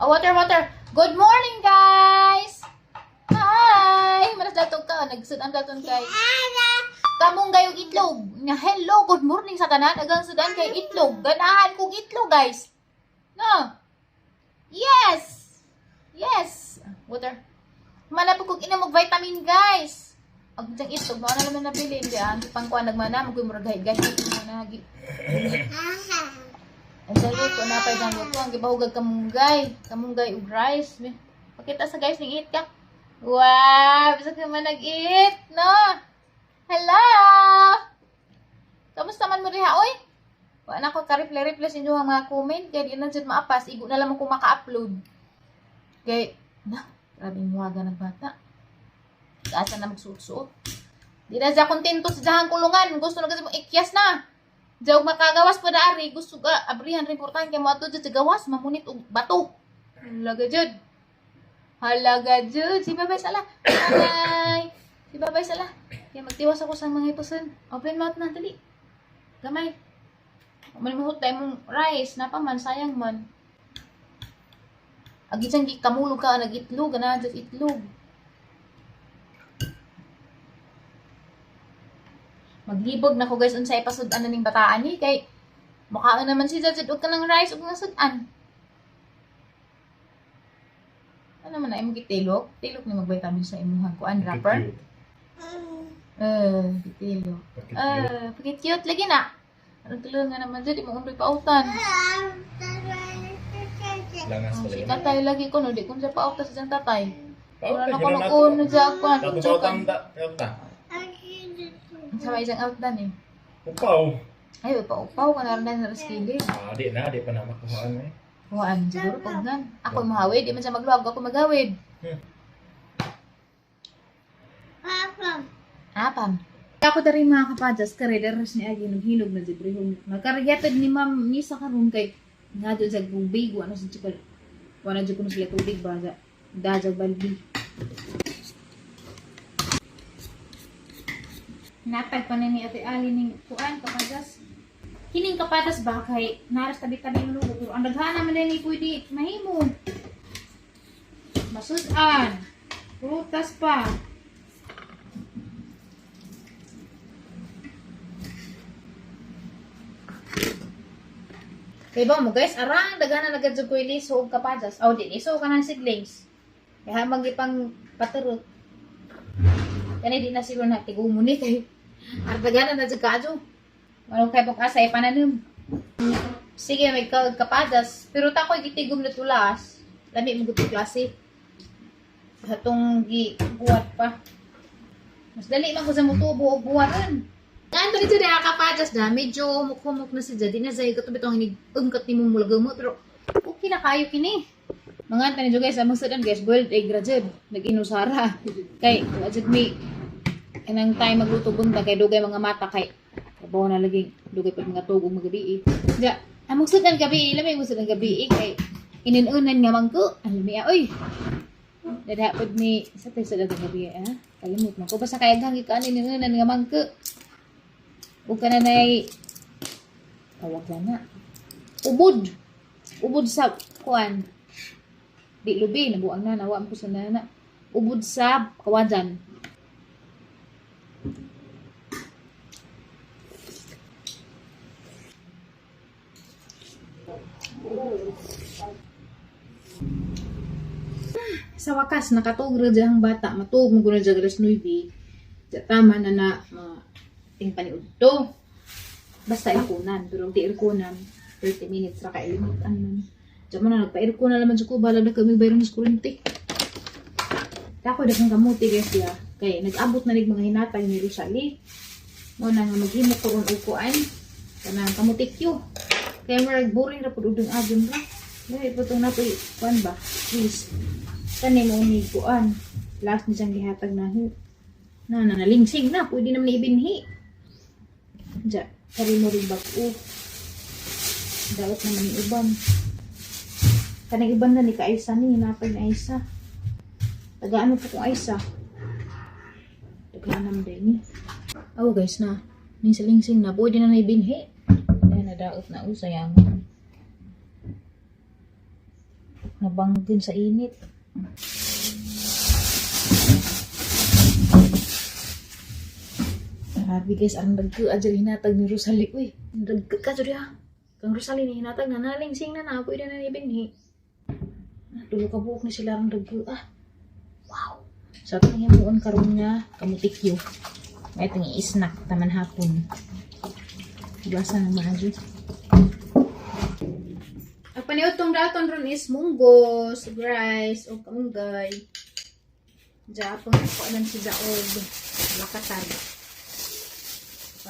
Oh, water, water. Good morning, guys! Hi! Manas datong ka. Nagsudan datong kay. Kamong gayong itlog. Nga, hello, good morning sa tanan. Agang sudan kay itlog. Ganahan kong itlog, guys. No? Yes! Yes! Water. Malapag kong ina mag-vitamin, guys. Ang diyang itlog, mauna naman nabili. Hindi, ang pangkuhan nagmana. Magkumuragahid, guys. Ito mo na. Ang salut ko na pa isang luto. Ang gibahugag kamunggay. Kamunggay ug rice. Pakita sa guys, nag-eat ka. Wow! Bisa ka man nag-eat, no? Hello! Kamusta man mo riha, oy? Wala na ko ka-reply sa inyo ang mga comment. Kaya di na dyan maapas. Igo na lang ako maka-upload. Kaya, na, grabing huwaga ng bata. Asa na magsuot-suot. Di na dyan kontento sa dyan kulungan. Gusto na kasi mo ikyas na. Diyaw makagawas pa na ari, gusto ka, abrihan rin portahan kaya mo ato dyan sa gawas, mamunit og bato. Halaga dyan. Halaga dyan. Si Babay Sala. Hi. Si Babay Sala. Kaya magtiwas ako sa mga ipusan. Open mouth na, dali. Gamay. Malimahot tayo mong rice. Napaman, sayang man. Agitsan kamulog ka, nag-itlog. Ganahan dyan itlog. Maglibog na ko guys unsay ipasudan na ning bataan ni kay mukhaan naman si Jajad og kanang rice ug nasudan. Ano man na imong gitilok? Tilok ni mag-vitamin sa imong kuan wrapper. Gitilok. Cute lagi na. Ano tulungan naman dyan, di mo umri pautan. Si tatay lagi ko no, di ko sa pautan sa dyan tatay. Wala na ko nag-uno dyan kuan. Tapos pautan ta. Sama isang outdan eh. Upaw. Ay, upaw ka na rin na raskili. Di pa na makuhaan eh. Huwaan, siguro pag gan. Ako mahawid, di man siya magluwag, ako magawid. Apam. Ako dari mga kapadas, karideras ni Agi, naghinog na jibrihong. Nagkaragyatag ni Ma'am Nisa karon kay nga dyan sa gubig, wala sa chikal. Wala dyan ko na sila tubig ba, dajag balbi. Napag pa na ni Ate Ali ning kuan kapadas. Kining kapadas ba kay naras tabi-tabi ng lugo pero ang daghan naman ni pwede mahimo. Masudan. Prutas pa. Kay ba mo guys, arang daghan na nagadzug ko iliso og kapadas. Aw di iso ka ng siblings. Kaya magipang paturot. Kani di na siguro na tigumuni kay artagana na jud wala kay pag-asa ipananom. Sige may kapadas pero ta koy gitigom na tulas. Lami mo gud klase. Hatong gibuhat pa. Mas dali man ko sa mutubo og buhatan. Kanto dito na kapadas na medyo mukmuk na si Jadi na say kato bitong hinig ungkat ni mong mulagaw mo pero okay na kayo kini. Mga tani guys, among sudan guys, boiled egg rajud, nag-inusara. Kay rajud mi kanang time magluto bunta kay dugay mga mata kay trabaho na lagi dugay pud mga tugong magabi. Ja, among sudan gabi, lamay mo sudan gabi kay ininunan nga mangko. Alami oy. Dada pud mi sa tay sudan gabi kalimot man ko basta kay aghang ka ininunan nga mangko. Ug kananay tawag na. Ubod sa kuan. Di lubi, nabuang na, nawaan ko sa nana. Ubod sa kawajan. Sa wakas, nakatugro dyan ang bata. Matug mo ko na dyan alas 9. Tama na na tingpaniud to. Basta irkunan. Pero di irkunan, 30 minutes ra kailimot. Ano man. Diyan na nagpa-air ko na naman sa kuba, balag na kami bayron sa kurinti. Ako dagang kamuti guys ya. Kaya nag-abot na mga hinatay ni Rosalie. Muna nga maghimo ko ron ukuan. Kanang kamutikyo. Kaya marag boring ra pud udang agyon ra. Dahil po itong napoy, kuan ba? Please. Tani mo ni kuan. Last ni siyang gihatag na ho. Nalingsing na. Pwede naman ibinhi. Diyan. Kari mo rin bag-o. Daot naman yung uban. Kanang iban na ni ka-Aisa ni, hinapay na Aisa. Tagaan mo po kung Aisa. Tagaan naman din ni. Oh guys na, ningsing na, pwede na naibinhi. Ayan, nadaot na sayang. Nabanggin sa init. Grabe guys, ang dagko aja hinatag ni Rosalie. Uy, ang dagko ka dyan ha. Kang Rosalie ni hinatag na nalingsing na ako ina na ibinhi. Tulo ka buok ni sila ang dagko. Wow. Sa so, ating himuon karon nga kamutikyo. May itong i-snack taman hapon. Ibasa na maajo. Ang paniutong daton ron is munggos, rice, o kamunggay. Japon ko alam si Jaog. Lakatan.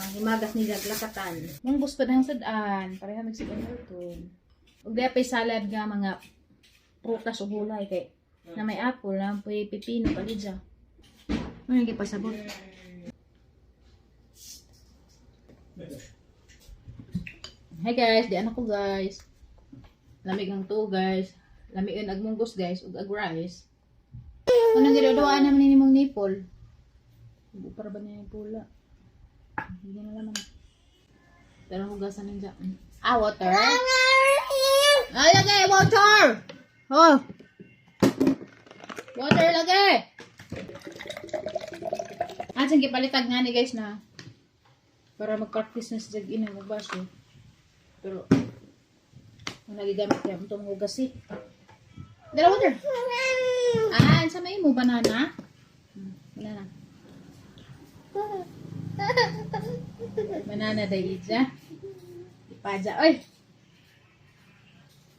Himagas ni Jag lakatan. Munggos pa dahang sadaan. Pareha magsipan ito. Ug di apay salad nga mga prutas o gulay kay na may apple, na may pipino, palidya. Ano yung pasabot? Hi guys, di anak ko guys. Lamig ang to guys. Lamig ang agmunggos guys, ug ag rice. Anong ginagawa naman ni mong nipol? Ibu para ba niya yung pula? Hindi na naman. Pero hugasan ng dyan. Water. Ay, lagay, water! Oh! Water lagay! Asan kipalitag nga ni guys na para mag-practice na si Jag-ina magbaso. Pero kung nagigamit niya itong hugasi. Dala water! Sa may mo banana? Banana. Banana dahil siya. Ipaja. Oy!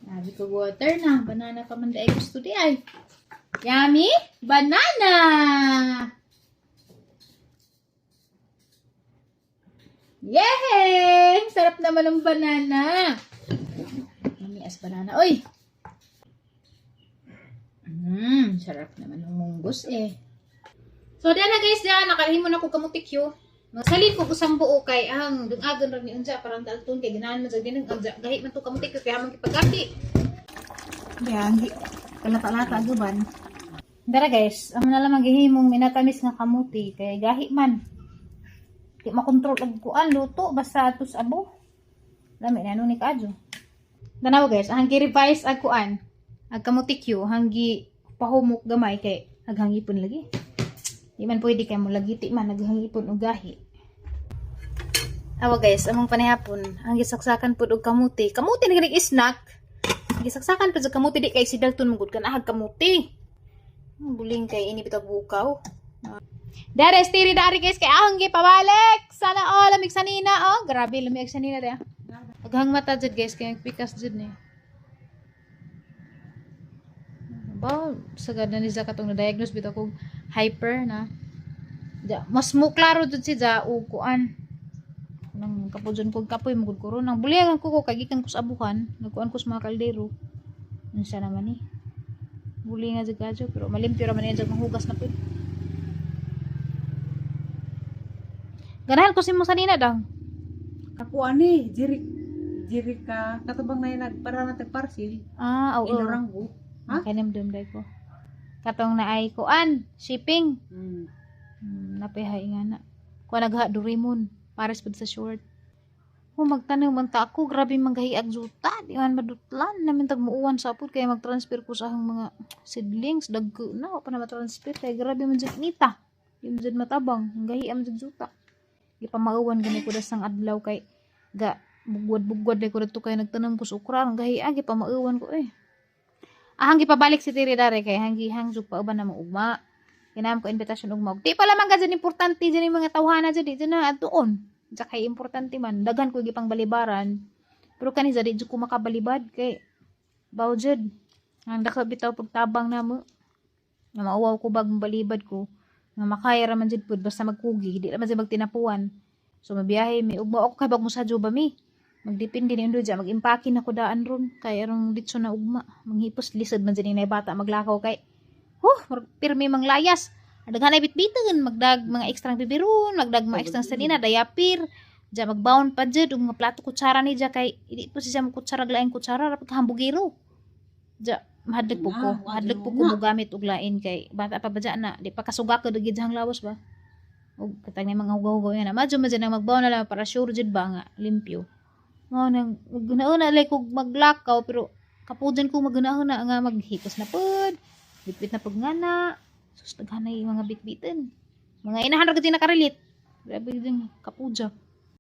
Sabi ko water na. Banana pa man dahil gusto di ay. Yummy! Banana! Yay! Sarap naman ng banana. Yummy as banana. Oy! Sarap naman ng munggos eh. So, diyan na guys, diyan. Nakalihim mo na ko kamutikyo. Salin ko kusang buo kay ang dungagan rin ni Unja. Parang dalton kay ganahan man sa din ang gahi man to kamutikyo. Kaya man kipagati. Diyan, kalata-lata aguban. Dara guys, amo na lang maghihimong minatamis nga kamuti. Kaya gahi man. Di makontrol ang kuan, luto. Basta atos abo. Lami na ni kaadyo. Danaw guys, ang gi-revise ang kuan. Ang kamutikyo, hanggi pahumok gamay kay naghangipon lagi. Di man pwede kayo mo lagiti man, naghangipon o gahi. Awa guys, among panihapon, ang gisaksakan po og kamuti. Kamuti na ganing snack. Gisaksakan po sa kamuti, di kay si Dalton mugod ka ahag kamuti. Buling kay ini bitag bukaw. Dare, stiri dari guys, kay ahang gipabalik. Sana lamig sanina, grabe, lamig sanina da. Aghang mata jud guys, kay pikas jud ni. Ba, sagad na ni Zaka tong na-diagnose bitaw kog hyper na. Mas mo klaro jud si Ja o kuan. Nang kapudyon kog kapoy mugod ko ron. Nang buligan ko kay gikan ko sa abuhan, nagkuan ko sa mga kaldero. Unsa naman ni? Buli nga jud kadyo pero malimpyo ra man yan jud manghugas na pud. Ganahan ko si mo sanina daw. Ako ani, jiri ka katabang na yung nagpara na tagparsil. Oo. Iloranggo. Ha? Kanimdum day ko. Katong na ay kuan, shipping. Napihay nga na. Kuan nagha Doraemon, pares pud sa short. Magtanong man ta ako, grabe manggahiag juta. Di man madutlan namin tag muuwan sa apod kaya mag-transfer ko sa akong mga seedlings, dagko na pa na ma-transfer kay grabe man jud nita. Di man jud matabang, gahiam jud juta. Di pa mauwan gani ko dasang adlaw kay ga bugwad-bugwad day ko dito kay nagtanom ko sa ukra, gahiag pa mauwan ko eh. Hanggi pabalik si Tiri Dare kay hanggi hangjug pa uban na mo ugma. Kinaham ko invitation ugma. Di pa lamang gadyan importante dyan yung mga tawhana dyan. Dyan na atuon. Diyan kay importante man. Daghan ko gipang balibaran. Pero kanisa di ko makabalibad kay bawjud. Ang daka bitaw pagtabang na mo. Na mauwaw ko bag balibad ko. Nga makaya raman dyan po. Basta magkugi. Di naman siya magtinapuan. So mabiyahe mi. Ugma ako kay bag mo sa juba mi. Magdepende ni undo dyan. Mag-impake na ko daan ron. Kaya arong ditso na ugma. Manghipos lisod man dyan yung bata. Maglakaw kay. Pirmi mang layas. Daghan ay bitbitan. Magdag mga ekstrang bibiron. Magdag mga ekstrang salina. Dayapir. Dyan magbaon pa dyan. Mga plato kutsara ni dyan. Kay hindi po siya kutsara. Glaing kutsara. Rapag hambugiro. Dyan. Mahadlag po ko. Mahadlag po ko mo gamit og lain. Kay bata pa ba dyan na. Di pa kasuga ko. Dagid dyan lawas ba. O katag na mga hugaw-hugaw yan. Madyo man dyan. Magbaon na lang. Para sure dyan ba nga. Limpyo. Nang nauna like kog maglakaw pero Kapudan ko magunahon na nga maghipos na pod. Bitbit na pag nga na. Sus, taghanay mga bitbitin. Mga inahan ra gud nakarelit. Grabe din kapuja.